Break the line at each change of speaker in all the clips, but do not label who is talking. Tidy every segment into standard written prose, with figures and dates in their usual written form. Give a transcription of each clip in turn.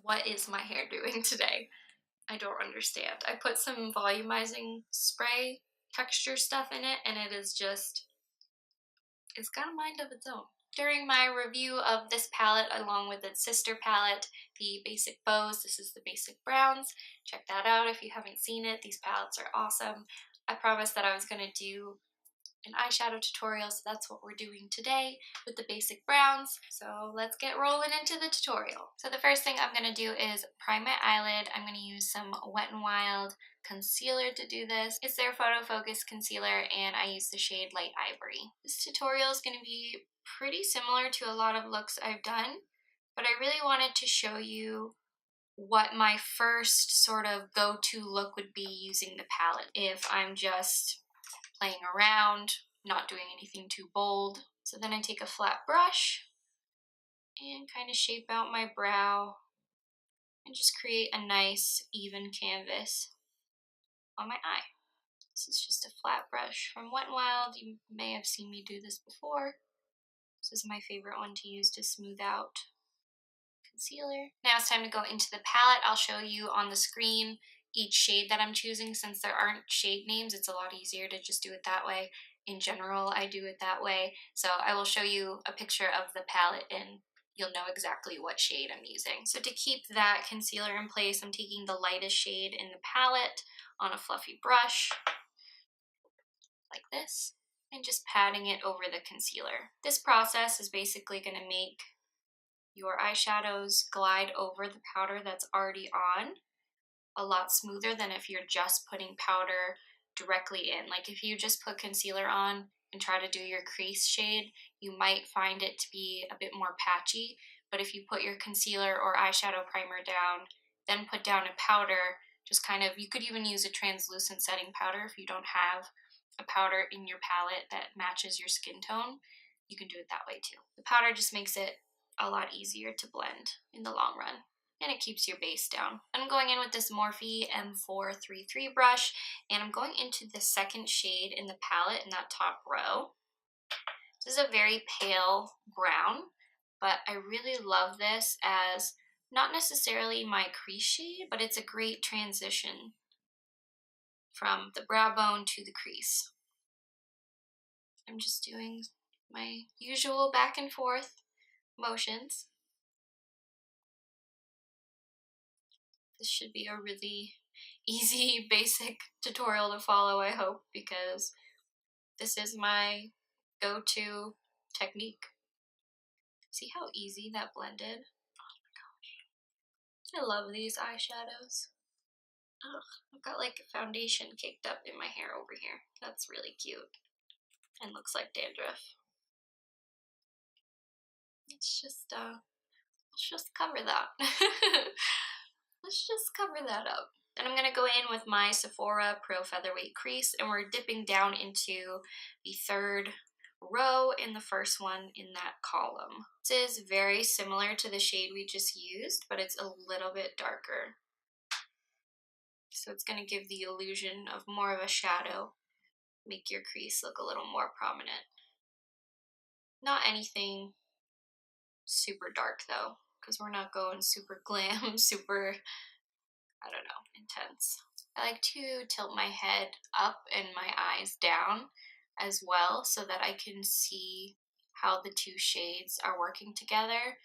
What is my hair doing today? I don't understand. I put some volumizing spray texture stuff in it, and it is just, it's got a mind of its own. During my review of this palette, along with its sister palette, the Basic Bows, this is the Basic Browns. Check that out if you haven't seen it. These palettes are awesome. I promised that I was going to do an eyeshadow tutorial, so that's what we're doing today with the Basic Browns. So let's get rolling into the tutorial. So the first thing I'm going to do is prime my eyelid. I'm going to use some Wet n Wild concealer to do this. It's their Photo Focus concealer, and I use the shade Light Ivory. This tutorial is going to be pretty similar to a lot of looks I've done, but I really wanted to show you what my first sort of go-to look would be using the palette if I'm just playing around, not doing anything too bold. So then I take a flat brush and kind of shape out my brow and just create a nice even canvas on my eye. This is just a flat brush from Wet n Wild. You may have seen me do this before. This is my favorite one to use to smooth out concealer. Now it's time to go into the palette. I'll show you on the screen each shade that I'm choosing. Since there aren't shade names, it's a lot easier to just do it that way. In general, I do it that way. So I will show you a picture of the palette and you'll know exactly what shade I'm using. So to keep that concealer in place, I'm taking the lightest shade in the palette on a fluffy brush, like this, and just patting it over the concealer. This process is basically going to make your eyeshadows glide over the powder that's already on a lot smoother than if you're just putting powder directly in. Like if you just put concealer on and try to do your crease shade, you might find it to be a bit more patchy, but if you put your concealer or eyeshadow primer down, then put down a powder, just kind of, you could even use a translucent setting powder if you don't have a powder in your palette that matches your skin tone, you can do it that way too. The powder just makes it a lot easier to blend in the long run, and it keeps your base down. I'm going in with this Morphe M433 brush, and I'm going into the second shade in the palette in that top row. This is a very pale brown, but I really love this as not necessarily my crease shade, but it's a great transition from the brow bone to the crease. I'm just doing my usual back and forth motions. This should be a really easy, basic tutorial to follow, I hope, because this is my go-to technique. See how easy that blended? Oh my gosh. I love these eyeshadows. Ugh, I've got like a foundation caked up in my hair over here. That's really cute and looks like dandruff. Let's just cover that. Let's just cover that up. Then I'm going to go in with my Sephora Pro Featherweight Crease, and we're dipping down into the third row in the first one in that column. This is very similar to the shade we just used, but it's a little bit darker. So it's going to give the illusion of more of a shadow, make your crease look a little more prominent. Not anything super dark though, because we're not going super glam, super, I don't know, intense. I like to tilt my head up and my eyes down as well so that I can see how the two shades are working together,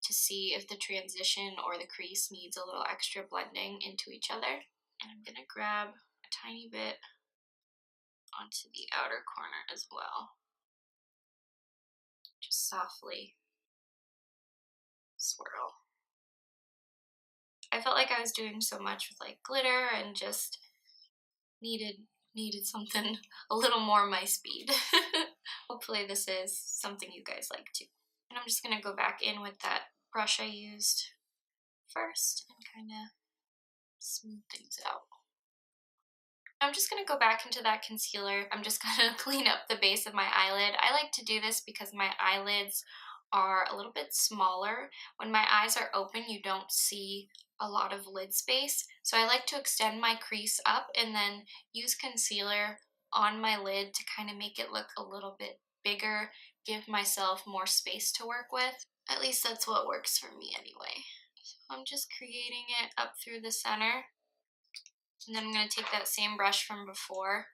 to see if the transition or the crease needs a little extra blending into each other. And I'm going to grab a tiny bit onto the outer corner as well. Just softly swirl. I felt like I was doing so much with like glitter and just needed something a little more my speed. Hopefully this is something you guys like too. And I'm just going to go back in with that brush I used first and kind of smooth things out. I'm just going to go back into that concealer. I'm just going to clean up the base of my eyelid. I like to do this because my eyelids are a little bit smaller. When my eyes are open, you don't see a lot of lid space. So I like to extend my crease up and then use concealer on my lid to kind of make it look a little bit bigger, give myself more space to work with. At least that's what works for me anyway. So I'm just creating it up through the center. And then I'm going to take that same brush from before,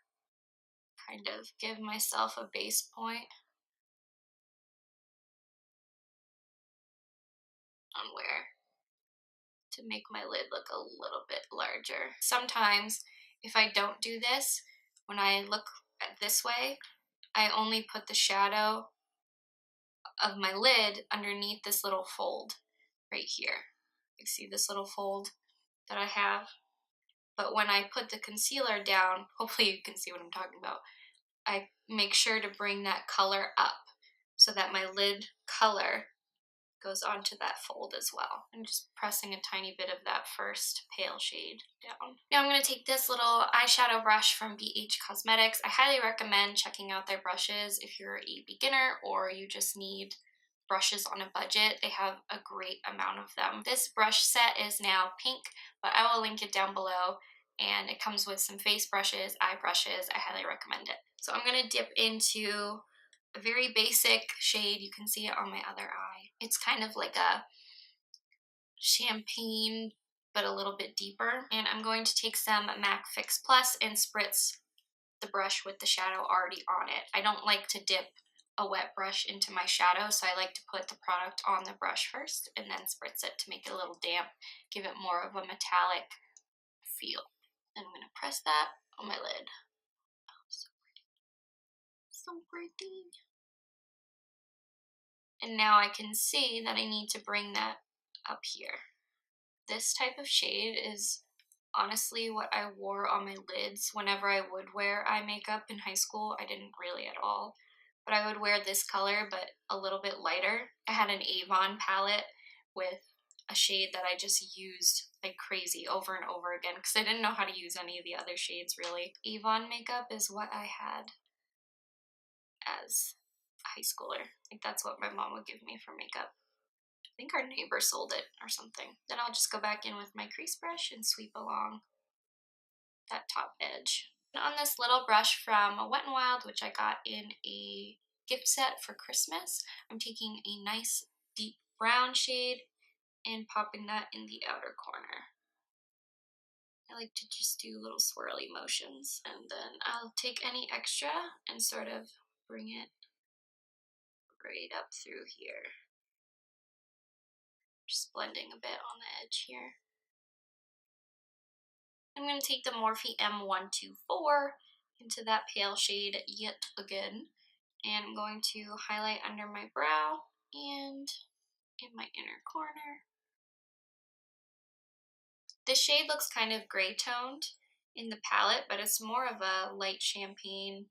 kind of give myself a base point on where to make my lid look a little bit larger. Sometimes if I don't do this, when I look at this way, I only put the shadow of my lid underneath this little fold right here. You see this little fold that I have? But when I put the concealer down, hopefully you can see what I'm talking about, I make sure to bring that color up so that my lid color goes onto that fold as well. I'm just pressing a tiny bit of that first pale shade down. Now I'm going to take this little eyeshadow brush from BeBella Cosmetics. I highly recommend checking out their brushes if you're a beginner or you just need brushes on a budget. They have a great amount of them. This brush set is now pink, but I will link it down below, and it comes with some face brushes, eye brushes. I highly recommend it. So I'm going to dip into a very basic shade. You can see it on my other eye. It's kind of like a champagne, but a little bit deeper. And I'm going to take some MAC Fix Plus and spritz the brush with the shadow already on it. I don't like to dip a wet brush into my shadow, so I like to put the product on the brush first and then spritz it to make it a little damp, give it more of a metallic feel. And I'm going to press that on my lid. Oh, so pretty. So pretty. And now I can see that I need to bring that up here. This type of shade is honestly what I wore on my lids whenever I would wear eye makeup in high school. I didn't really at all, but I would wear this color but a little bit lighter. I had an Avon palette with a shade that I just used like crazy over and over again because I didn't know how to use any of the other shades really. Avon makeup is what I had as a high schooler. Like that's what my mom would give me for makeup. I think our neighbor sold it or something. Then I'll just go back in with my crease brush and sweep along that top edge. And on this little brush from Wet n Wild, which I got in a gift set for Christmas, I'm taking a nice deep brown shade and popping that in the outer corner. I like to just do little swirly motions, and then I'll take any extra and sort of bring it right up through here. Just blending a bit on the edge here. I'm going to take the Morphe M124 into that pale shade yet again, and I'm going to highlight under my brow and in my inner corner. This shade looks kind of gray toned in the palette, but it's more of a light champagne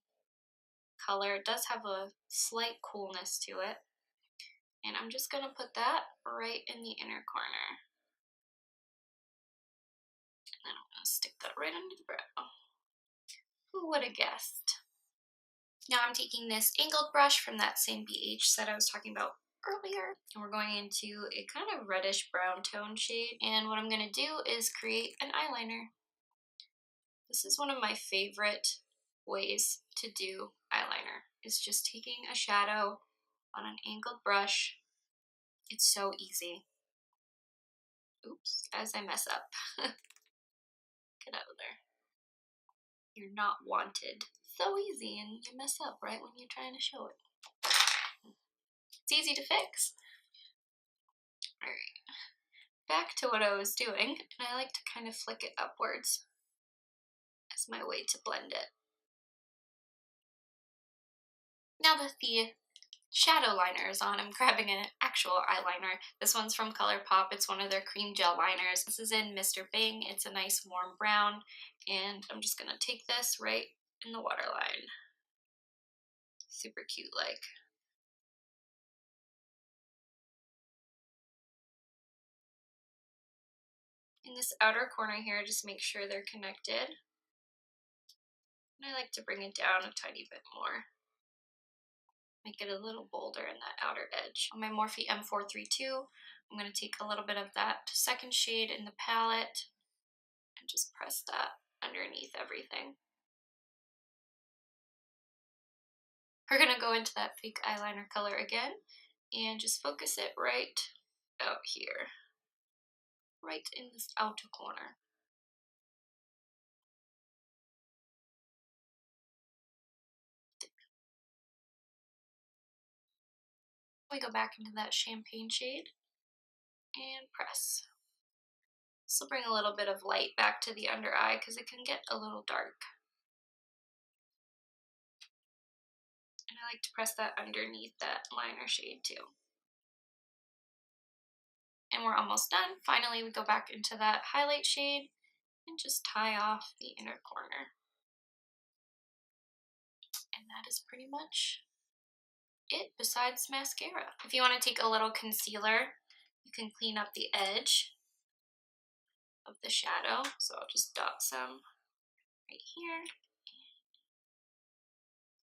color. It does have a slight coolness to it. And I'm just going to put that right in the inner corner. And then I'm going to stick that right under the brow. Who would have guessed? Now I'm taking this angled brush from that same BH set I was talking about earlier, and we're going into a kind of reddish brown tone shade, and what I'm going to do is create an eyeliner. This is one of my favorite ways to do eyeliner, is just taking a shadow on an angled brush. It's so easy. Oops, as I mess up. Get out of there. You're not wanted. So easy, and you mess up right when you're trying to show it. It's easy to fix. Alright, back to what I was doing, and I like to kind of flick it upwards as my way to blend it. Now that the shadow liner is on, I'm grabbing an actual eyeliner. This one's from Colourpop. It's one of their cream gel liners. This is in Mr. Bing. It's a nice warm brown, and I'm just going to take this right in the waterline. Super cute like. In this outer corner here, just make sure they're connected. And I like to bring it down a tiny bit more. Make it a little bolder in that outer edge. On my Morphe M432, I'm going to take a little bit of that second shade in the palette and just press that underneath everything. We're going to go into that fake eyeliner color again and just focus it right out here. right in this outer corner. We go back into that champagne shade and press. This will bring a little bit of light back to the under eye because it can get a little dark. And I like to press that underneath that liner shade too. And we're almost done. Finally, we go back into that highlight shade and just tie off the inner corner. And that is pretty much it besides mascara. If you want to take a little concealer, you can clean up the edge of the shadow. So I'll just dot some right here.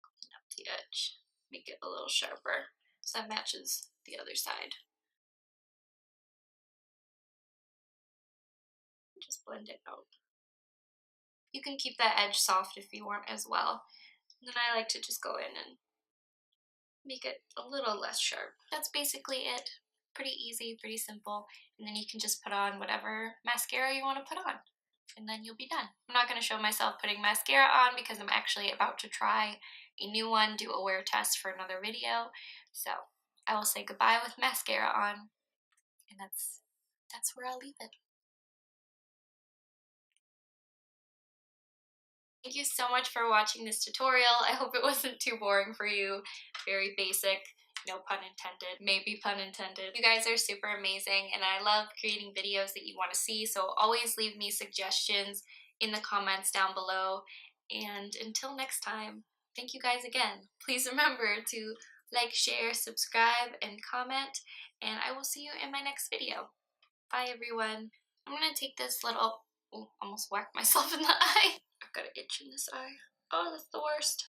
Clean up the edge. Make it a little sharper so that matches the other side. Just blend it out. You can keep that edge soft if you want as well. And then I like to just go in and make it a little less sharp. That's basically it. Pretty easy, pretty simple. And then you can just put on whatever mascara you want to put on. And then you'll be done. I'm not going to show myself putting mascara on because I'm actually about to try a new one, do a wear test for another video. So I will say goodbye with mascara on. And that's where I'll leave it. Thank you so much for watching this tutorial. I hope it wasn't too boring for you. Very basic, no pun intended, maybe pun intended. You guys are super amazing and I love creating videos that you want to see, so always leave me suggestions in the comments down below. And until next time, thank you guys again. Please remember to like, share, subscribe, and comment, and I will see you in my next video. Bye everyone. I'm gonna take this little, oh, almost whacked myself in the eye. I've got an itch in this eye. Oh, that's the worst.